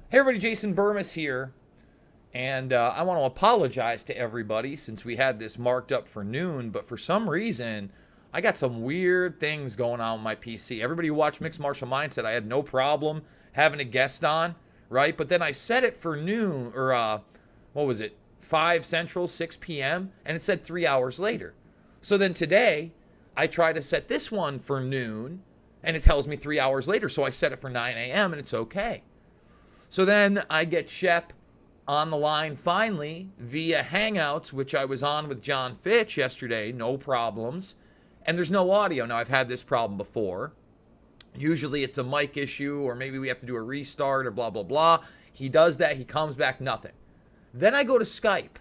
Hey everybody, Jason Burmis here, and I want to apologize to everybody since we had this marked up for noon, but for some reason, I got some weird things going on with my PC. Everybody who watched Mixed Martial Mindset, I had no problem having a guest on, right? But then I set it for noon, or what was it, 5 Central, 6 p.m., and it said 3 hours later. So then today, I try to set this one for noon, and it tells me 3 hours later, so I set it for 9 a.m., and it's okay. So then I get Shep on the line finally via Hangouts, which I was on with John Fitch yesterday, no problems. And there's no audio. Now, I've had this problem before. Usually it's a mic issue, or maybe we have to do a restart or blah, blah, blah. He does that. He comes back, nothing. Then I go to Skype,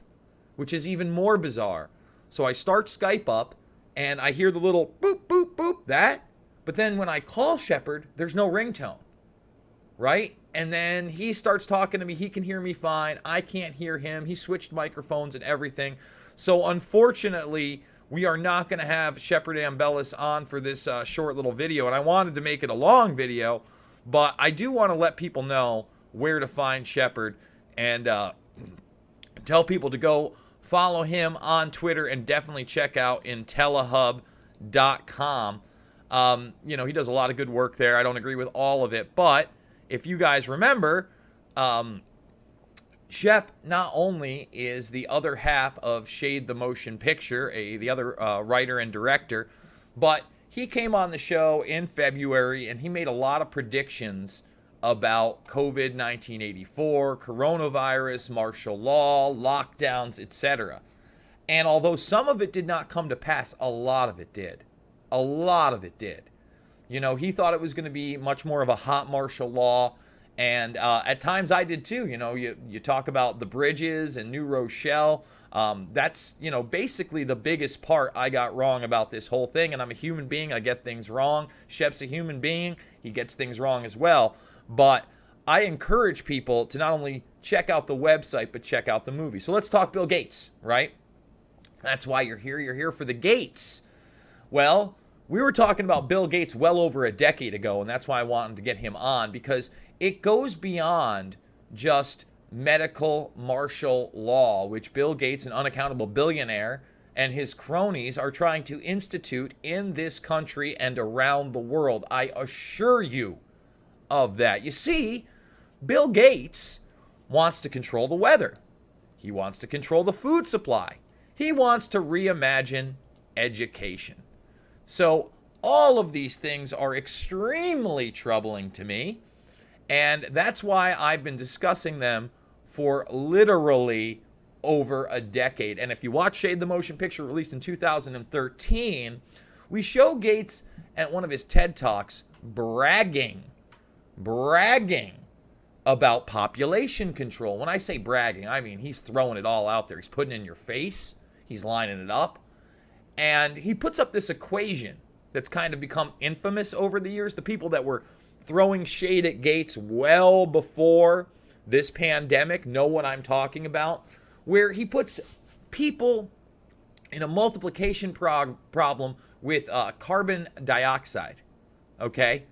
which is even more bizarre. So I start Skype up, and I hear the little boop, boop, boop, that. But then when I call Shepard, there's no ringtone, right? And then he starts talking to me. He can hear me fine. I can't hear him. He switched microphones and everything. So unfortunately, we are not going to have Shepard Ambellis on for this short little video. And I wanted to make it a long video, but I do want to let people know where to find Shepard and tell people to go follow him on Twitter and definitely check out intellihub.com. He does a lot of good work there. I don't agree with all of it, but if you guys remember, Shep not only is the other half of Shade the Motion Picture, the other writer and director, but he came on the show in February and he made a lot of predictions about COVID 1984, coronavirus, martial law, lockdowns, etc. And although some of it did not come to pass, a lot of it did. A lot of it did. He thought it was going to be much more of a hot martial law. And at times I did too. You talk about the bridges and New Rochelle. That's, basically the biggest part I got wrong about this whole thing. And I'm a human being. I get things wrong. Shep's a human being. He gets things wrong as well. But I encourage people to not only check out the website, but check out the movie. So let's talk Bill Gates, right? That's why you're here. You're here for the Gates. Well, we were talking about Bill Gates well over a decade ago, and that's why I wanted to get him on, because it goes beyond just medical martial law, which Bill Gates, an unaccountable billionaire, and his cronies are trying to institute in this country and around the world. I assure you of that. You see, Bill Gates wants to control the weather. He wants to control the food supply. He wants to reimagine education. So all of these things are extremely troubling to me, and that's why I've been discussing them for literally over a decade. And if you watch Shade the Motion Picture, released in 2013, we show Gates at one of his TED Talks bragging about population control. When I say bragging, I mean he's throwing it all out there. He's putting it in your face. He's lining it up. And he puts up this equation that's kind of become infamous over the years. The people that were throwing shade at Gates well before this pandemic know what I'm talking about, where he puts people in a multiplication problem with carbon dioxide. Okay?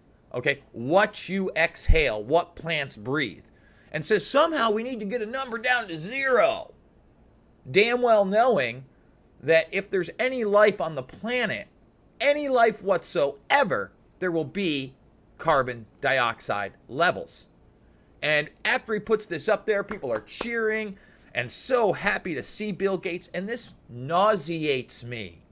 What you exhale, what plants breathe. And says somehow we need to get a number down to 0. Damn well knowing that if there's any life on the planet, any life whatsoever, there will be carbon dioxide levels. And after he puts this up there, people are cheering and so happy to see Bill Gates. And this nauseates me.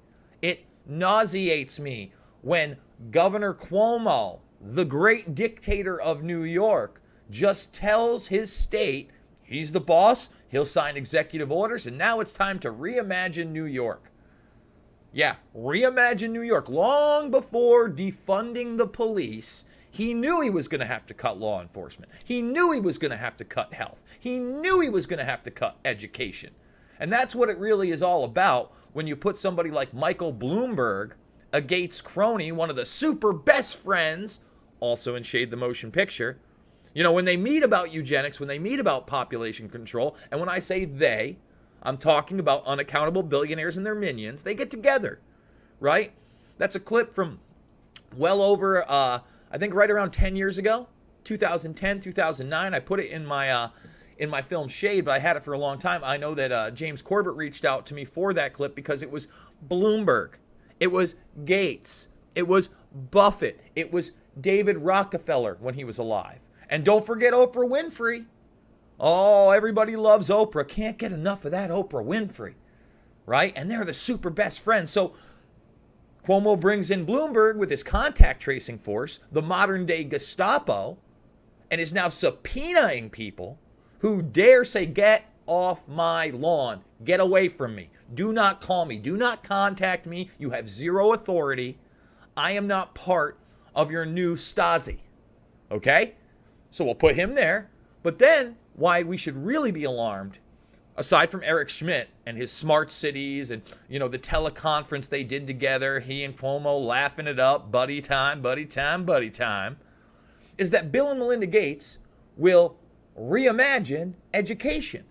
It nauseates me when Governor Cuomo, the great dictator of New York, just tells his state he's the boss. He'll sign executive orders, and now it's time to reimagine New York. Yeah, reimagine New York. Long before defunding the police, he knew he was going to have to cut law enforcement. He knew he was going to have to cut health. He knew he was going to have to cut education. And that's what it really is all about when you put somebody like Michael Bloomberg, a Gates crony, one of the super best friends, also in Shade the Motion Picture. When they meet about eugenics, when they meet about population control, and when I say they, I'm talking about unaccountable billionaires and their minions, they get together, right? That's a clip from well over, I think right around 10 years ago, 2010, 2009. I put it in my film Shade, but I had it for a long time. I know that James Corbett reached out to me for that clip because it was Bloomberg, it was Gates, it was Buffett, it was David Rockefeller when he was alive. And don't forget Oprah Winfrey. Oh, everybody loves Oprah. Can't get enough of that Oprah Winfrey, right? And they're the super best friends. So Cuomo brings in Bloomberg with his contact tracing force, the modern day Gestapo, and is now subpoenaing people who dare say, get off my lawn, get away from me, do not call me, do not contact me, you have zero authority, I am not part of your new Stasi, okay? So we'll put him there, but then why we should really be alarmed, aside from Eric Schmidt and his smart cities and, the teleconference they did together, he and Cuomo laughing it up, buddy time, buddy time, buddy time, is that Bill and Melinda Gates will reimagine education.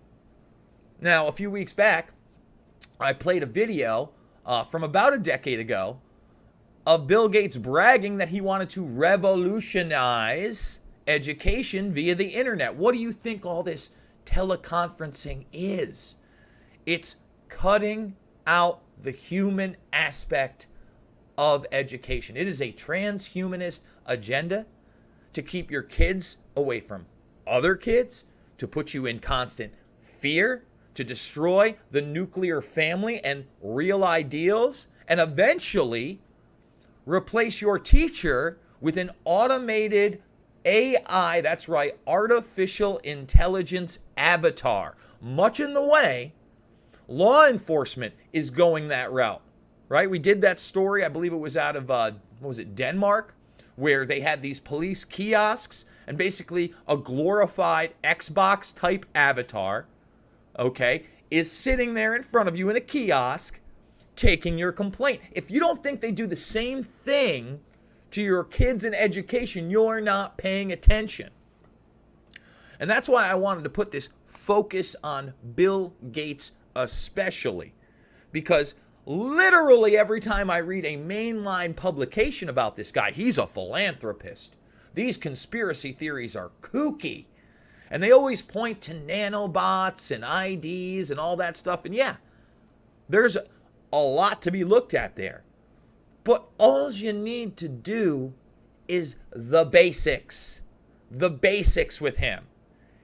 Now, a few weeks back, I played a video from about a decade ago of Bill Gates bragging that he wanted to revolutionize education via the internet. What do you think all this teleconferencing is? It's cutting out the human aspect of education. It is a transhumanist agenda to keep your kids away from other kids, to put you in constant fear, to destroy the nuclear family and real ideals, and eventually replace your teacher with an automated AI, that's right, artificial intelligence avatar. Much in the way law enforcement is going that route, right? We did that story, I believe it was out of, Denmark, where they had these police kiosks and basically a glorified Xbox type avatar, okay, is sitting there in front of you in a kiosk taking your complaint. If you don't think they do the same thing to your kids in education, you're not paying attention. And that's why I wanted to put this focus on Bill Gates especially, because literally every time I read a mainline publication about this guy, he's a philanthropist. These conspiracy theories are kooky. And they always point to nanobots and IDs and all that stuff. And yeah, there's a lot to be looked at there. But all you need to do is the basics. The basics with him.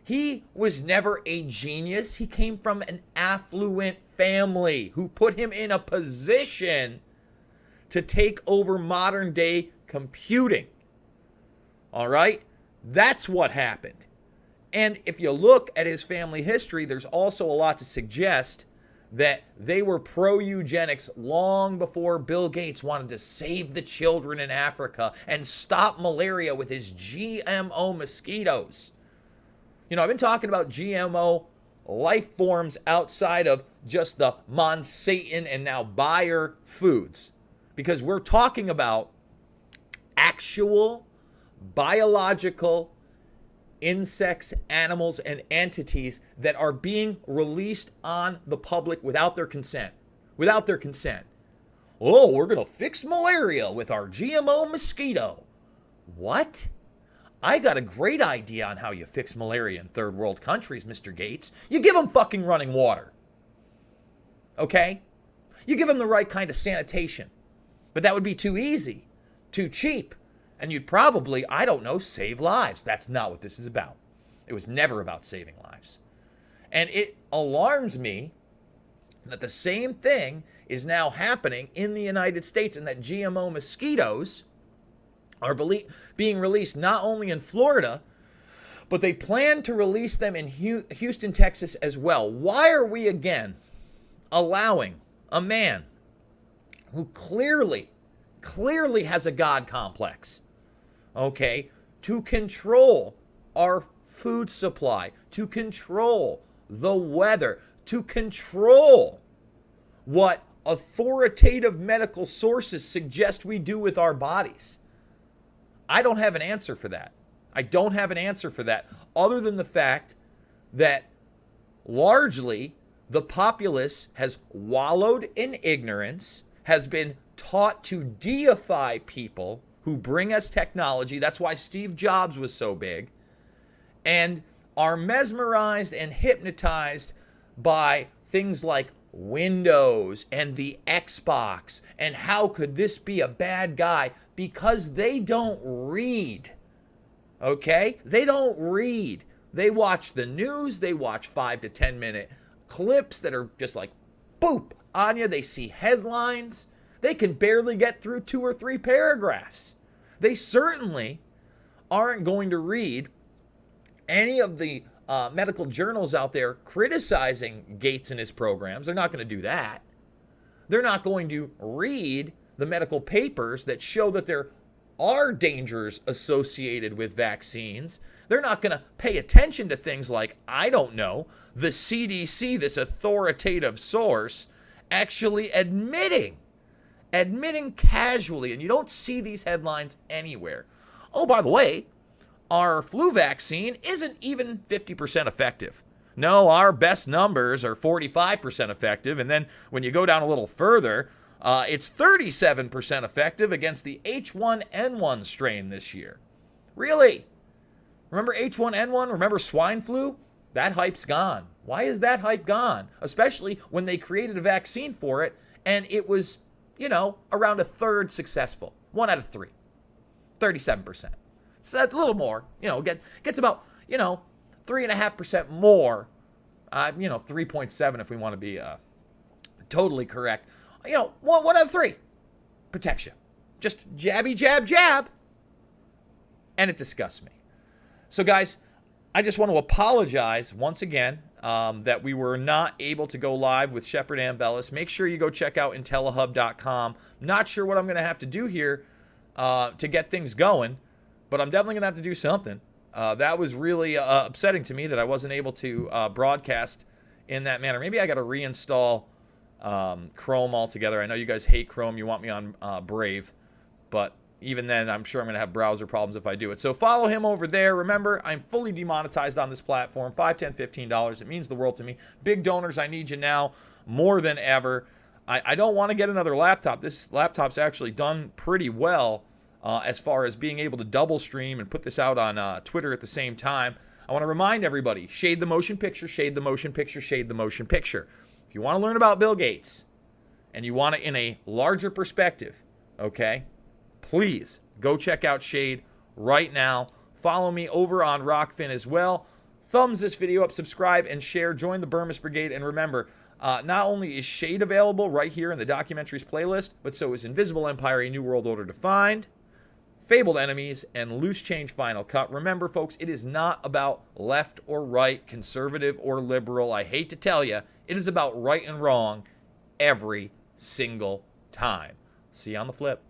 He was never a genius. He came from an affluent family who put him in a position to take over modern day computing. All right? That's what happened. And if you look at his family history, there's also a lot to suggest that they were pro-eugenics long before Bill Gates wanted to save the children in Africa and stop malaria with his GMO mosquitoes. I've been talking about GMO life forms outside of just the Monsanto and now Bayer foods, because we're talking about actual biological insects, animals, and entities that are being released on the public without their consent. Without their consent. Oh, we're going to fix malaria with our GMO mosquito. What? I got a great idea on how you fix malaria in third world countries, Mr. Gates. You give them fucking running water. Okay? You give them the right kind of sanitation. But that would be too easy, too cheap. And you'd probably, save lives. That's not what this is about. It was never about saving lives. And it alarms me that the same thing is now happening in the United States, and that GMO mosquitoes are being released not only in Florida, but they plan to release them in Houston, Texas as well. Why are we again allowing a man who clearly has a God complex, okay, to control our food supply, to control the weather, to control what authoritative medical sources suggest we do with our bodies? I don't have an answer for that. I don't have an answer for that, other than the fact that largely the populace has wallowed in ignorance, has been taught to deify people who bring us technology. That's why Steve Jobs was so big. And are mesmerized and hypnotized by things like Windows and the Xbox. And how could this be a bad guy? Because they don't read. Okay? They don't read. They watch the news. They watch 5 to 10 minute clips that are just like, boop, on you. They see headlines. They can barely get through 2 or 3 paragraphs. They certainly aren't going to read any of the medical journals out there criticizing Gates and his programs. They're not going to do that. They're not going to read the medical papers that show that there are dangers associated with vaccines. They're not going to pay attention to things like, I don't know, the CDC, this authoritative source, actually admitting casually, and you don't see these headlines anywhere. Oh, by the way, our flu vaccine isn't even 50% effective. No, our best numbers are 45% effective, and then when you go down a little further, it's 37% effective against the H1N1 strain this year. Really? Remember H1N1? Remember swine flu? That hype's gone. Why is that hype gone? Especially when they created a vaccine for it, and it was, around a third successful. 1 out of 3. 37%. So that's a little more, gets about, 3.5% more, 3.7 if we want to be totally correct. 1 out of 3 protects you. Just jabby, jab, jab. And it disgusts me. So, guys, I just want to apologize once again that we were not able to go live with Shepard Ambellis. Make sure you go check out IntelliHub.com. Not sure what I'm going to have to do here to get things going, but I'm definitely going to have to do something. That was really upsetting to me that I wasn't able to broadcast in that manner. Maybe I got to reinstall Chrome altogether. I know you guys hate Chrome. You want me on Brave, but even then, I'm sure I'm going to have browser problems if I do it. So follow him over there. Remember, I'm fully demonetized on this platform. $5, $10, $15. It means the world to me. Big donors, I need you now more than ever. I don't want to get another laptop. This laptop's actually done pretty well as far as being able to double stream and put this out on Twitter at the same time. I want to remind everybody, shade the motion picture, shade the motion picture, shade the motion picture. If you want to learn about Bill Gates and you want it in a larger perspective, okay, please go check out Shade right now. Follow me over on Rockfin as well. Thumbs this video up, subscribe, and share. Join the Burmese Brigade. And remember, not only is Shade available right here in the documentaries playlist, but so is Invisible Empire, A New World Order Defined, Fabled Enemies, and Loose Change Final Cut. Remember, folks, it is not about left or right, conservative or liberal. I hate to tell you, it is about right and wrong every single time. See you on the flip.